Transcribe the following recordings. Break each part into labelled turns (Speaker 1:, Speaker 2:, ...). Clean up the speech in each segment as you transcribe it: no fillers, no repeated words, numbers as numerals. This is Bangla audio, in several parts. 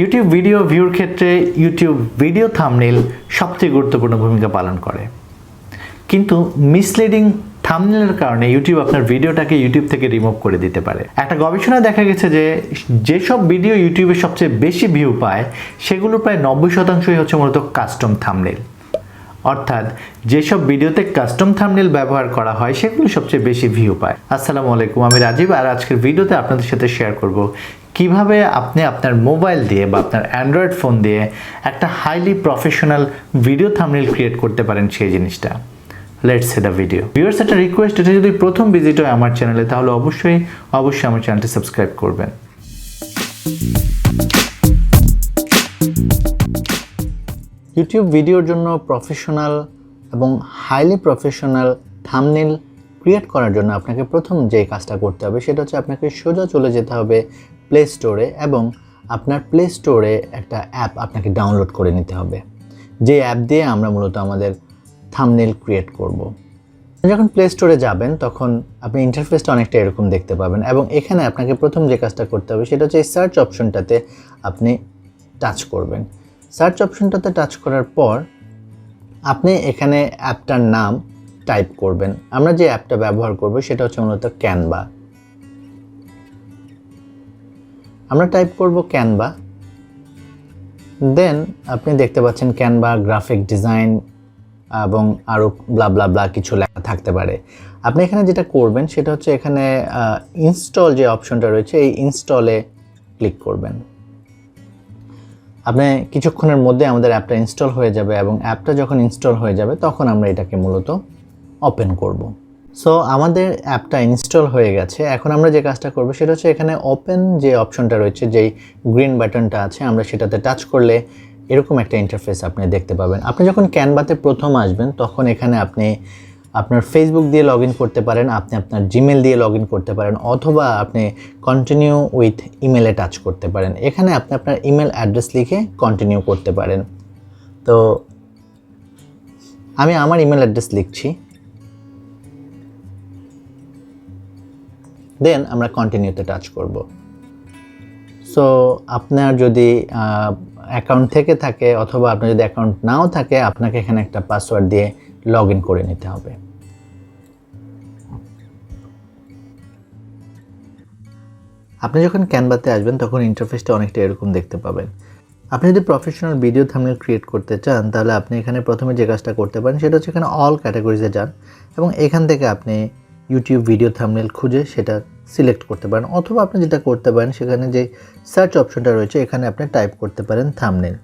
Speaker 1: ইউটিউব ভিডিও ভিউর ক্ষেত্রে ইউটিউব ভিডিও থাম্বনেল সবচেয়ে গুরুত্বপূর্ণ ভূমিকা পালন করে, কিন্তু মিসলিডিং থাম্বনেলের কারণে ইউটিউব আপনার ভিডিওটাকে ইউটিউব থেকে রিমুভ করে দিতে পারে। একটা গবেষণায় দেখা গেছে যে যেসব ভিডিও ইউটিউবে সবচেয়ে বেশি ভিউ পায় সেগুলো প্রায় 90%ই হচ্ছে মূলত কাস্টম থাম্বনেল। অর্থাৎ যেসব ভিডিওতে কাস্টম থাম্বনেল ব্যবহার করা হয় সেগুলো সবচেয়ে বেশি ভিউ পায়। আসসালামু আলাইকুম, আমি রাজীব, আর আজকের ভিডিওতে আপনাদের সাথে শেয়ার করব কিভাবে আপনি আপনার মোবাইল দিয়ে বা আপনার অ্যান্ড্রয়েড ফোন দিয়ে একটা highly professional video thumbnail create করতে পারেন সেই জিনিসটা। Let's see the video. Viewers, একটা রিকোয়েস্ট, এটা যদি প্রথম ভিজিট হয় আমার চ্যানেলে তাহলে অবশ্যই আমার চ্যানেলটি সাবস্ক্রাইব করবেন। ইউটিউব ভিডিওর জন্য প্রফেশনাল এবং হাইলি প্রফেশনাল থাম্বনেল ক্রিয়েট করার জন্য আপনাকে প্রথম যে কাজটা করতে হবে সেটা হচ্ছে আপনাকে সোজা চলে যেতে হবে প্লে স্টোরে, এবং আপনার প্লে স্টোরে একটা অ্যাপ আপনাকে ডাউনলোড করে নিতে হবে, যে অ্যাপ দিয়ে আমরা মূলত আমাদের থাম্বনেল ক্রিয়েট করব। যখন প্লে স্টোরে যাবেন তখন আপনি ইন্টারফেসটা অনেকটা এরকম দেখতে পাবেন, এবং এখানে আপনাকে প্রথম যে কাজটা করতে হবে সেটা হচ্ছে এই সার্চ অপশনটাতে আপনি টাচ করবেন। সার্চ অপশনটাতে টাচ করার পর আপনি এখানে অ্যাপটার নাম টাইপ করবেন। আমরা যে অ্যাপটা ব্যবহার করব সেটা হচ্ছে মূলত ক্যানভা। আমরা টাইপ করব ক্যানভা, দেন আপনি দেখতে পাচ্ছেন ক্যানভা গ্রাফিক ডিজাইন এবং আরও ব্লা ব্লা ব্লা কিছু লেখা থাকতে পারে। আপনি এখানে যেটা করবেন সেটা হচ্ছে এখানে ইনস্টল যে অপশনটা রয়েছে এই ইনস্টলে ক্লিক করবেন। আপনি কিছুক্ষণের মধ্যে আমাদের অ্যাপটা ইনস্টল হয়ে যাবে, এবং অ্যাপটা যখন ইনস্টল হয়ে যাবে তখন আমরা এটাকে মূলত ওপেন করব। সো আমাদের অ্যাপটা ইনস্টল হয়ে গেছে। এখন আমরা যে কাজটা করব সেটা হচ্ছে এখানে ওপেন যে অপশনটা রয়েছে, যেই গ্রিন বাটনটা আছে, আমরা সেটাতে টাচ করলে এরকম একটা ইন্টারফেস আপনি দেখতে পাবেন। আপনি যখন ক্যানভাতে প্রথম আসবেন তখন এখানে আপনি আপনার ফেসবুক দিয়ে লগ ইন করতে পারেন, আপনি আপনার জিমেল দিয়ে লগ ইন করতে পারেন, অথবা আপনি কন্টিনিউ উইথ ইমেলে টাচ করতে পারেন। এখানে আপনি আপনার ইমেল অ্যাড্রেস লিখে কন্টিনিউ করতে পারেন। তো আমি আমার ইমেল অ্যাড্রেস লিখছি, দেন আমরা কন্টিনিউতে টাচ করব। সো আপনার যদি অ্যাকাউন্ট থেকে থাকে অথবা আপনার যদি অ্যাকাউন্ট নাও থাকে, আপনাকে এখানে একটা পাসওয়ার্ড দিয়ে লগ ইন করে নিতে হবে। আপনি যখন ক্যানভাতে আসবেন তখন ইন্টারফেসটা অনেকটা এরকম দেখতে পাবেন। আপনি যদি প্রফেশনাল ভিডিও থাম্বনেল ক্রিয়েট করতে চান তাহলে আপনি এখানে প্রথমে যে কাজটা করতে পারেন সেটা হচ্ছে এখানে অল ক্যাটাগরিজে যান, এবং এখান থেকে আপনি ইউটিউব ভিডিও থাম্বনেল খুঁজে সেটা সিলেক্ট করতে পারেন, অথবা আপনি যেটা করতে পারেন সেখানে যে সার্চ অপশনটা রয়েছে এখানে আপনি টাইপ করতে পারেন থাম্বনেল।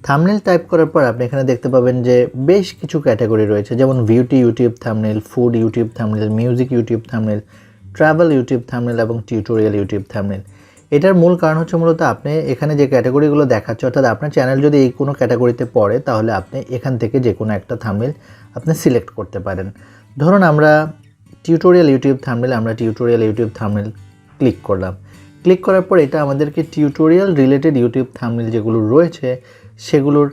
Speaker 1: থাম্বনেল টাইপ করার পর আপনি এখানে দেখতে পাবেন যে বেশ কিছু ক্যাটাগরি রয়েছে, যেমন beauty YouTube thumbnail, food YouTube thumbnail, music YouTube thumbnail, travel YouTube thumbnail এবং টিউটোরিয়াল ইউটিউব থাম্বনেল। এটার মূল কারণ হচ্ছে মূলত আপনি এখানে যে ক্যাটাগরিগুলো দেখাচ্ছে, অর্থাৎ আপনার চ্যানেল যদি এই কোনো ক্যাটাগরিতে পড়ে তাহলে আপনি এখান থেকে যে কোনো একটা থাম্বনেল আপনি সিলেক্ট করতে পারেন। ধরুন আমরা টিউটোরিয়াল ইউটিউব থাম্বনেল, আমরা টিউটোরিয়াল ইউটিউব থাম্বনেল ক্লিক করলাম। ক্লিক করার পর এটা আমাদেরকে টিউটোরিয়াল রিলেটেড ইউটিউব থাম্বনেল যেগুলো রয়েছে সেগুলোর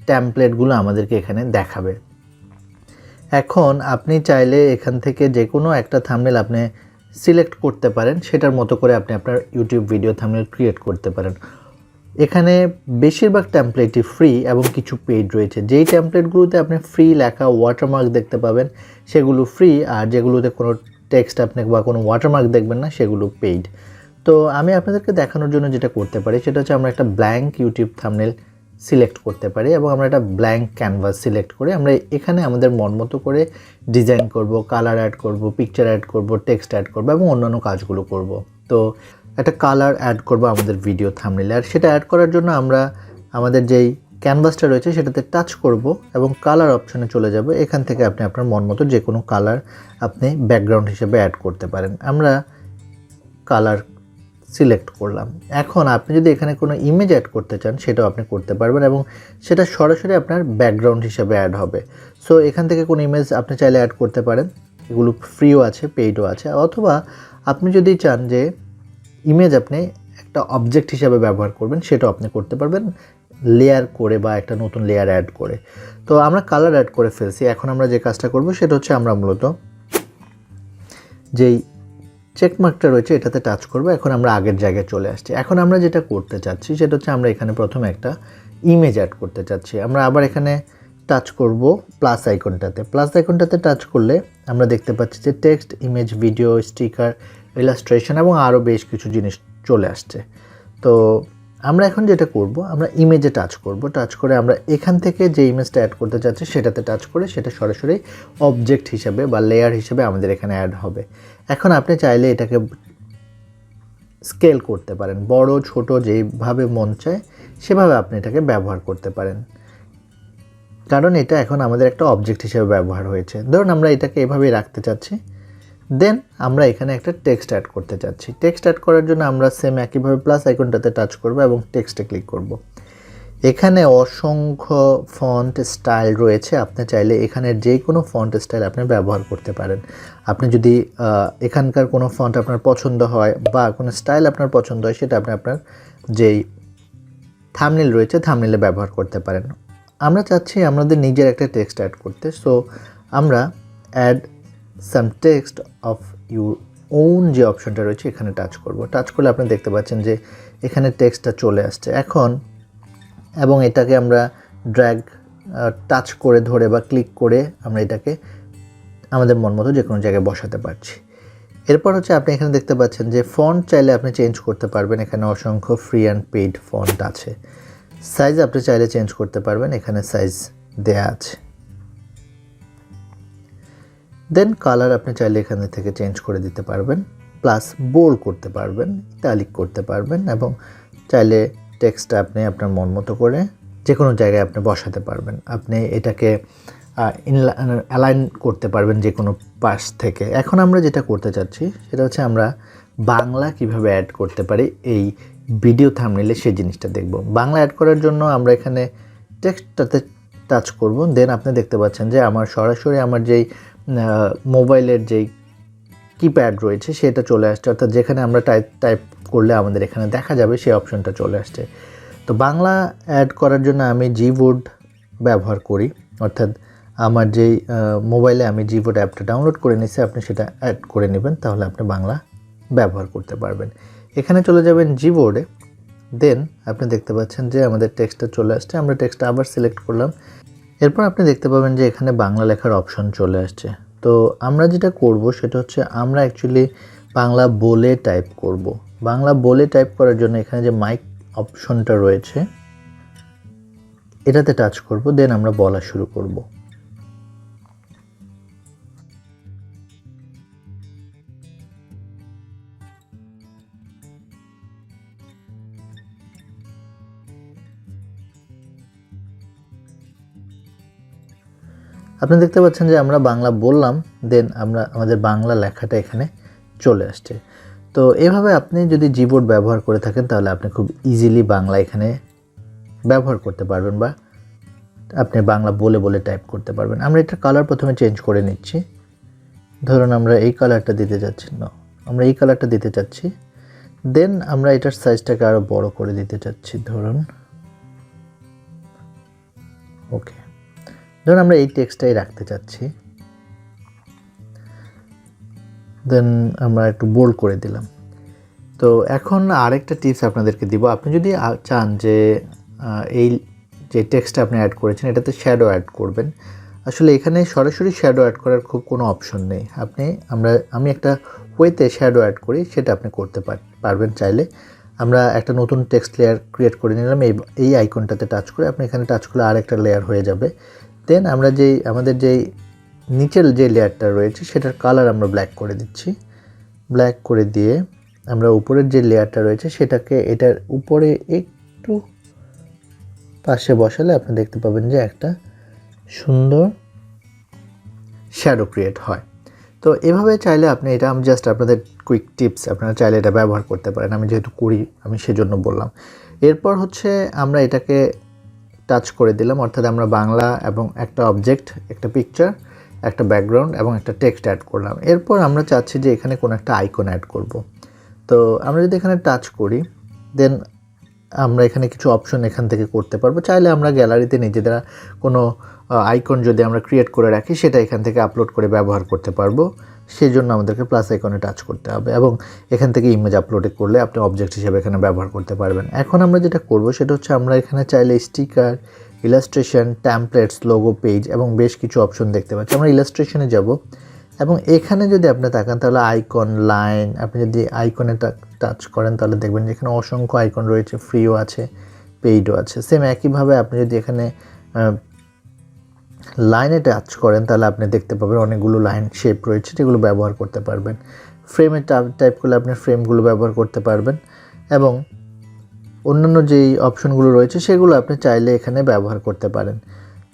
Speaker 1: ট্যাম্পলেটগুলো আমাদেরকে এখানে দেখাবে। এখন আপনি চাইলে এখান থেকে যে কোনো একটা থাম্বনেল আপনি সিলেক্ট করতে পারেন, সেটার মতো করে আপনি আপনার ইউটিউব ভিডিও থাম্বনেল ক্রিয়েট করতে পারেন। এখানে বেশিরভাগ ট্যাম্পলেটই ফ্রি এবং কিছু পেইড রয়েছে। যেই ট্যাম্পলেটগুলোতে আপনি ফ্রি লেখা ওয়াটারমার্ক দেখতে পাবেন সেগুলো ফ্রি, আর যেগুলোতে কোনো টেক্সট আপনি বা কোনো ওয়াটারমার্ক দেখবেন না সেগুলো পেইড। তো আমি আপনাদেরকে দেখানোর জন্য যেটা করতে পারি সেটা হচ্ছে আমরা একটা ব্ল্যাঙ্ক ইউটিউব থাম্বনেল সিলেক্ট করতে পারি, এবং আমরা একটা ব্ল্যাঙ্ক ক্যানভাস সিলেক্ট করে আমরা এখানে আমাদের মন মতো করে ডিজাইন করব, কালার অ্যাড করব, পিকচার অ্যাড করব, টেক্সট অ্যাড করব এবং অন্যান্য কাজগুলো করব। তো একটা কালার অ্যাড করব আমাদের ভিডিও থাম্বনেলে, আর সেটা অ্যাড করার জন্য আমরা আমাদের যেই ক্যানভাসটা রয়েছে সেটাতে টাচ করব এবং কালার অপশনে চলে যাব। এখান থেকে আপনি আপনার মন মতো যে কোনো কালার আপনি ব্যাকগ্রাউন্ড হিসেবে অ্যাড করতে পারেন। আমরা কালার সিলেক্ট করলাম। এখন আপনি যদি এখানে কোনো ইমেজ অ্যাড করতে চান সেটাও আপনি করতে পারবেন, এবং সেটা সরাসরি আপনার ব্যাকগ্রাউন্ড হিসেবে অ্যাড হবে। সো এখান থেকে কোনো ইমেজ আপনি চাইলে অ্যাড করতে পারেন, এগুলো ফ্রিও আছে, পেইডও আছে, অথবা আপনি যদি চান যে ইমেজ আপনি একটা অবজেক্ট হিসাবে ব্যবহার করবেন সেটাও আপনি করতে পারবেন, লেয়ার করে বা একটা নতুন লেয়ার অ্যাড করে। তো আমরা কালার অ্যাড করে ফেলছি। এখন আমরা যে কাজটা করব সেটা হচ্ছে আমরা মূলত যেই চেক মার্কটা রয়েছে এটাতে টাচ করব। এখন আমরা আগের জায়গায় চলে আসছি। এখন আমরা যেটা করতে চাচ্ছি সেটা হচ্ছে আমরা এখানে প্রথমে একটা ইমেজ অ্যাড করতে চাচ্ছি। আমরা আবার এখানে টাচ করব প্লাস আইকনটাতে। প্লাস আইকনটাতে টাচ করলে আমরা দেখতে পাচ্ছি যে text, image, video, sticker, illustration এবং আরও বেশ কিছু জিনিস চলে আসছে। তো আমরা এখন যেটা করব, আমরা ইমেজে টাচ করব। টাচ করে আমরা এখান থেকে যে ইমেজটা অ্যাড করতে চাচ্ছি সেটাতে টাচ করে সেটা সরাসরি অবজেক্ট হিসেবে বা লেয়ার হিসেবে আমাদের এখানে অ্যাড হবে। এখন আপনি চাইলে এটাকে স্কেল করতে পারেন, বড় ছোট যেভাবে মন চায় সেভাবে আপনি এটাকে ব্যবহার করতে পারেন, কারণ এটা এখন আমাদের একটা অবজেক্ট হিসেবে ব্যবহার হয়েছে। ধরুন আমরা এটাকে এভাবেই রাখতে চাচ্ছি। দেন আমরা এখানে একটা টেক্সট অ্যাড করতে চাচ্ছি। টেক্সট অ্যাড করার জন্য আমরা সেম একইভাবে প্লাস আইকনটাতে টাচ করব এবং টেক্সটে ক্লিক করব। এখানে অসংখ্য ফন্ট স্টাইল রয়েছে। আপনি চাইলে এখানের যে কোনো ফন্ট স্টাইল আপনি ব্যবহার করতে পারেন। আপনি যদি এখানকার কোনো ফন্ট আপনার পছন্দ হয় বা কোনো স্টাইল আপনার পছন্দ হয় সেটা আপনি আপনার যেই থাম্বনেল রয়েছে থাম্বনেলে ব্যবহার করতে পারেন। আমরা চাচ্ছি আমাদের নিজের একটা টেক্সট অ্যাড করতে। সো আমরা add some text of your own যে অপশনটা রয়েছে এখানে টাচ করব। টাচ করলে আপনি দেখতে পাচ্ছেন যে এখানে টেক্সটটা চলে আসছে এখন, এবং এটাকে আমরা ড্র্যাগ টাচ করে ধরে বা ক্লিক করে আমরা এটাকে আমাদের মন মতো যে কোনো জায়গায় বসাতে পারছি। এরপর হচ্ছে আপনি এখানে দেখতে পাচ্ছেন যে ফন্ট চাইলে আপনি চেঞ্জ করতে পারবেন। এখানে অসংখ্য ফ্রি অ্যান্ড পেইড ফন্ট আছে। সাইজ আপনি চাইলে চেঞ্জ করতে পারবেন, এখানে সাইজ দেয়া আছে। দেন কালার আপনি চাইলে এখানে থেকে চেঞ্জ করে দিতে পারবেন, প্লাস বোল্ড করতে পারবেন, ইটালিক করতে পারবেন, এবং চাইলে টেক্সটটা আপনি আপনার মন মতো করে যে কোনো জায়গায় আপনি বসাতে পারবেন। আপনি এটাকে অ্যালাইন করতে পারবেন যে কোনো পাশ থেকে। এখন আমরা যেটা করতে চাচ্ছি সেটা হচ্ছে আমরা বাংলা কিভাবে অ্যাড করতে পারি এই ভিডিও থাম্বনেইলে সেই জিনিসটা দেখব। বাংলা অ্যাড করার জন্য আমরা এখানে টেক্সটটাতে টাচ করব। দেন আপনি দেখতে পাচ্ছেন যে আমার সরাসরি আমার যেই মোবাইলের যেই কিপ্যাড রয়েছে সেটা চলে আসছে, অর্থাৎ যেখানে আমরা টাইপ করলে আমাদের এখানে দেখা যাবে সেই অপশনটা চলে আসছে। তো বাংলা অ্যাড করার জন্য আমি জিবোর্ড ব্যবহার করি, অর্থাৎ আমার যেই মোবাইলে আমি জিবোর্ড অ্যাপটা ডাউনলোড করে নিয়েছি আপনি সেটা অ্যাড করে নেবেন, তাহলে আপনি বাংলা ব্যবহার করতে পারবেন। এখানে চলে যাবেন জিবোর্ডে। দেন আপনি দেখতে পাচ্ছেন যে আমাদের টেক্সটটা চলে আসছে। আমরা টেক্সটটা আবার সিলেক্ট করলাম। এরপর আপনি দেখতে পাবেন যে এখানে বাংলা লেখার অপশন চলে আসছে। তো আমরা যেটা করব সেটা হচ্ছে আমরা অ্যাকচুয়ালি বাংলা বলে টাইপ করব। বাংলা বলে টাইপ করার জন্য এখানে যে মাইক অপশনটা রয়েছে এটাতে টাচ করব। দেন আমরা বলা শুরু করব। আপনি দেখতে পাচ্ছেন যে আমরা বাংলা বললাম, দেন আমাদের বাংলা লেখাটা এখানে চলে আসছে। তো এভাবে আপনি যদি জিবোর্ড ব্যবহার করে থাকেন তাহলে আপনি খুব ইজিলি বাংলা এখানে ব্যবহার করতে পারবেন বা আপনি বাংলা বলে বলে টাইপ করতে পারবেন। আমরা এটা কালার প্রথমে চেঞ্জ করে নিচ্ছি। ধরুন আমরা এই কালারটা দিতে যাচ্ছি না, আমরা এই কালারটা দিতে চাচ্ছি। দেন আমরা এটার সাইজটাকে আরও বড় করে দিতে চাচ্ছি। ধরুন ওকে, ধরুন আমরা এই টেক্সটটাই রাখতে চাচ্ছি। দেন আমরা একটু বোল্ড করে দিলাম। তো এখন আরেকটা টিপস আপনাদেরকে দিব। আপনি যদি চান যে এই যে টেক্সটটা আপনি অ্যাড করেছেন এটাতে শ্যাডো অ্যাড করবেন, আসলে এখানে সরাসরি শ্যাডো অ্যাড করার খুব কোনো অপশন নেই। আমি একটা ওয়েতে শ্যাডো অ্যাড করি, সেটা আপনি করতে পারবেন চাইলে। আমরা একটা নতুন টেক্সট লেয়ার ক্রিয়েট করে নিলাম। এই আইকনটাতে টাচ করে আপনি এখানে টাচ করলে আরেকটা লেয়ার হয়ে যাবে। দেন আমরা আমাদের যেই নিচের যে লেয়ারটা রয়েছে সেটার কালার আমরা ব্ল্যাক করে দিচ্ছি। ব্ল্যাক করে দিয়ে আমরা উপরের যে লেয়ারটা রয়েছে সেটাকে এটার উপরে একটু পাশে বসালে আপনি দেখতে পাবেন যে একটা সুন্দর শ্যাডো ক্রিয়েট হয়। তো এভাবে চাইলে আপনি এটা, আমি জাস্ট আপনাদের কুইক টিপস, আপনারা চাইলে এটা ব্যবহার করতে পারেন। আমি যেহেতু করি আমি সেজন্য বললাম। এরপর হচ্ছে আমরা এটাকে টাচ করে দিলাম, অর্থাৎ আমরা বাংলা এবং একটা অবজেক্ট, একটা পিকচার, একটা ব্যাকগ্রাউন্ড এবং একটা টেক্সট অ্যাড করলাম। এরপর আমরা চাচ্ছি যে এখানে কোনো একটা আইকন অ্যাড করব। তো আমরা যদি এখানে টাচ করি দেন আমরা এখানে কিছু অপশন এখান থেকে করতে পারবো। চাইলে আমরা গ্যালারিতে নিজেদের কোনো আইকন যদি আমরা ক্রিয়েট করে রাখি সেটা এখান থেকে আপলোড করে ব্যবহার করতে পারবো। সেই জন্য আমাদেরকে প্লাস আইকনে টাচ করতে হবে এবং এখান থেকে ইমেজ আপলোড করলে আপনি অবজেক্ট হিসেবে এখানে ব্যবহার করতে পারবেন। এখন আমরা যেটা করব সেটা হচ্ছে আমরা এখানে চাইলে sticker, illustration, templates, logo, page এবং বেশ কিছু অপশন দেখতে পাচ্ছি। আমরা ইলাস্ট্রেশনে যাব এবং এখানে যদি আপনি তাকান তাহলে আইকন, লাইন, আপনি যদি আইকনে টাচ করেন তাহলে দেখবেন যে এখানে অসংখ্য আইকন রয়েছে, ফ্রিও আছে, পেইডও আছে। সেম একইভাবে আপনি যদি এখানে লাইনে টাচ করেন তাহলে আপনি দেখতে পাবেন অনেকগুলো লাইন শেপ রয়েছে যেগুলো ব্যবহার করতে পারবেন। ফ্রেমে টাইপ করলে আপনি ফ্রেমগুলো ব্যবহার করতে পারবেন এবং অন্যান্য যেই অপশনগুলো রয়েছে সেগুলো আপনি চাইলে এখানে ব্যবহার করতে পারেন।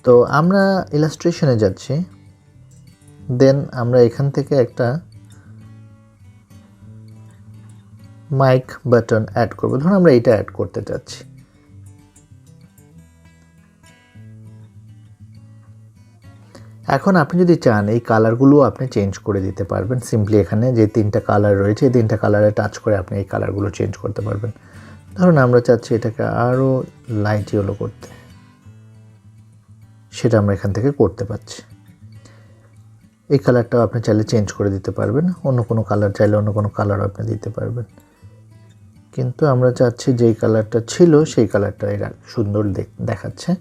Speaker 1: তো আমরা ইলাস্ট্রেশনে যাচ্ছি, দেন আমরা এখান থেকে একটা মাইক বাটন অ্যাড করব। ধরুন আমরা এটা অ্যাড করতে চাচ্ছি। এখন আপনি যদি চান এই কালারগুলো আপনি চেঞ্জ করে দিতে পারবেন। সিম্পলি এখানে যে 3টা কালার রয়েছে এই 3টা কালারে টাচ করে আপনি এই কালারগুলো চেঞ্জ করতে পারবেন। ধরুন আমরা চাচ্ছি এটাকে আরও লাইট ইয়েলো করতে, সেটা আমরা এখান থেকে করতে পারছি। এই কালারটাও আপনি চাইলে চেঞ্জ করে দিতে পারবেন, অন্য কোনো কালার চাইলে অন্য কোনো কালারও আপনি দিতে পারবেন, কিন্তু আমরা চাচ্ছি যেই কালারটা ছিল সেই কালারটা এরা সুন্দর দেখাচ্ছে।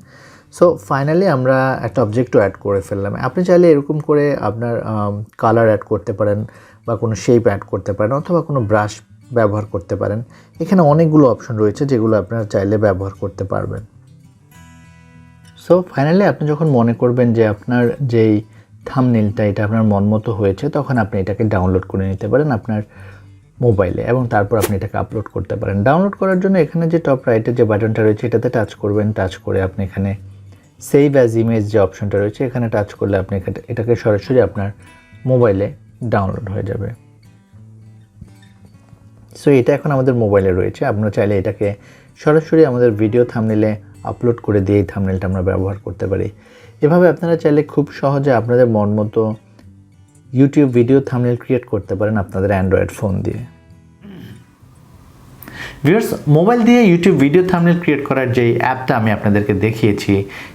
Speaker 1: সো ফাইনালি আমরা একটা অবজেক্টও অ্যাড করে ফেললাম। আপনি চাইলে এরকম করে আপনার কালার অ্যাড করতে পারেন বা কোনো শেপ অ্যাড করতে পারেন অথবা কোনো ব্রাশ ব্যবহার করতে পারেন। এখানে অনেকগুলো অপশন রয়েছে যেগুলো আপনারা চাইলে ব্যবহার করতে পারবেন। সো ফাইনালি আপনি যখন মনে করবেন যে আপনার যেই থাম্বনেইলটা এটা আপনার মন মতো হয়েছে তখন আপনি এটাকে ডাউনলোড করে নিতে পারেন আপনার মোবাইলে এবং তারপর আপনি এটাকে আপলোড করতে পারেন। ডাউনলোড করার জন্য এখানে যে টপ রাইটে যে বাটনটা রয়েছে এটাতে টাচ করবেন। টাচ করে আপনি এখানে সেভ অ্যাজ ইমেজ যে অপশনটা রয়েছে এখানে টাচ করলে আপনি এটাকে সরাসরি আপনার মোবাইলে ডাউনলোড হয়ে যাবে। সো এটা এখন আমাদের মোবাইলে রয়েছে। আপনারা চাইলে এটাকে সরাসরি আমাদের ভিডিও থাম্বনেইলে আপলোড করে দিয়ে এই থাম্বনেইলটা আমরা ব্যবহার করতে পারি। এভাবে আপনারা চাইলে খুব সহজে আপনাদের মন মতো ইউটিউব ভিডিও থাম্বনেইল ক্রিয়েট করতে পারেন আপনাদের অ্যান্ড্রয়েড ফোন দিয়ে। ভিউয়ার্স, মোবাইল দিয়ে ইউটিউব ভিডিও থাম্বনেইল ক্রিয়েট করার যেই অ্যাপটা আমি আপনাদেরকে দেখিয়েছি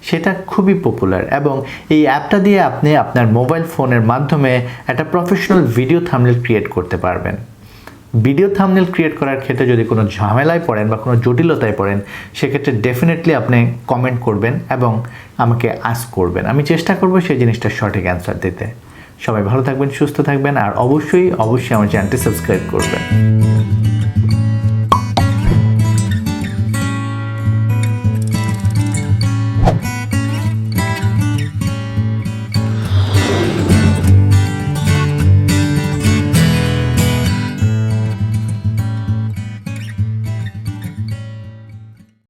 Speaker 1: সেটা খুবই পপুলার এবং এই অ্যাপটা দিয়ে আপনি আপনার মোবাইল ফোনের মাধ্যমে একটা প্রফেশনাল ভিডিও থাম্বনেইল ক্রিয়েট করতে পারবেন। ভিডিও থাম্বনেইল ক্রিয়েট করার ক্ষেত্রে যদি কোনো ঝামেলায় পড়েন বা কোনো জটিলতায় পড়েন সেক্ষেত্রে ডেফিনেটলি আপনি কমেন্ট করবেন এবং আমাকে আস্ক করবেন। আমি চেষ্টা করব সেই জিনিসটার সঠিক অ্যান্সার দিতে। সবাই ভালো থাকবেন, সুস্থ থাকবেন আর অবশ্যই আমার চ্যানেলটি সাবস্ক্রাইব করবেন।